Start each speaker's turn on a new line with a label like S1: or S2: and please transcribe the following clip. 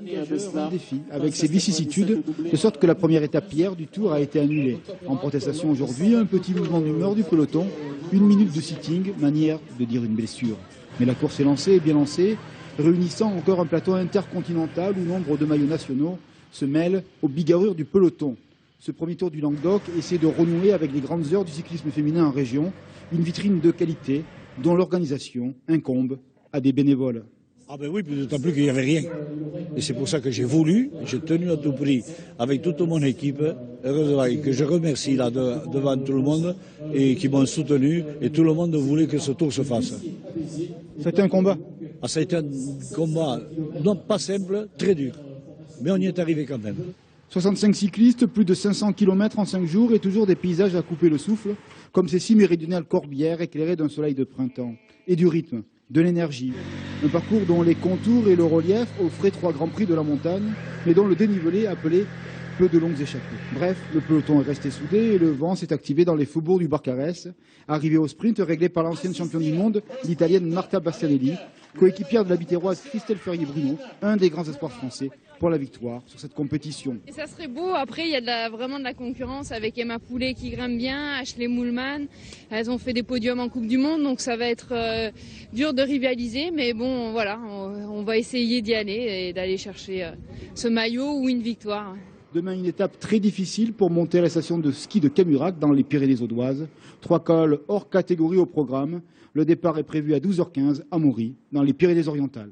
S1: un défi avec ses vicissitudes, de sorte que la première étape hier du Tour a été annulée. En protestation aujourd'hui, un petit mouvement d'humeur du peloton, 1 minute de sitting, manière de dire une blessure. Mais la course est lancée et bien lancée, réunissant encore un plateau intercontinental où nombre de maillots nationaux se mêlent aux bigarrures du peloton. Ce premier tour du Languedoc essaie de renouer avec les grandes heures du cyclisme féminin en région, une vitrine de qualité dont l'organisation incombe à des bénévoles.
S2: Ah ben oui, d'autant plus qu'il n'y avait rien. Et c'est pour ça que j'ai voulu, j'ai tenu à tout prix avec toute mon équipe, heureusement, et que je remercie là devant tout le monde, et qui m'ont soutenu, et tout le monde voulait que ce tour se fasse.
S1: C'était un combat.
S2: Ah, ça a été un combat, non pas simple, très dur. Mais on y est arrivé quand même.
S1: 65 cyclistes, plus de 500 km en 5 jours et toujours des paysages à couper le souffle, comme ces 6 méridionales corbières éclairées d'un soleil de printemps. Et du rythme, de l'énergie. Un parcours dont les contours et le relief offraient 3 grands prix de la montagne, mais dont le dénivelé appelait peu de longues échappées. Bref, le peloton est resté soudé et le vent s'est activé dans les faubourgs du Barcarès, arrivé au sprint réglé par l'ancienne championne du monde, l'italienne Marta Bastianelli, coéquipière de la bitéroise Christelle Ferrier-Bruno, un des grands espoirs français pour la victoire sur cette compétition.
S3: Et ça serait beau, après il y a vraiment de la concurrence avec Emma Poulet qui grimpe bien, Ashley Moolman, elles ont fait des podiums en Coupe du Monde, donc ça va être dur de rivaliser, mais bon voilà, on va essayer d'y aller et d'aller chercher ce maillot ou une victoire.
S1: Demain, une étape très difficile pour monter à la station de ski de Camurac dans les Pyrénées audoises. 3 cols hors catégorie au programme. Le départ est prévu à 12h15 à Maury, dans les Pyrénées orientales.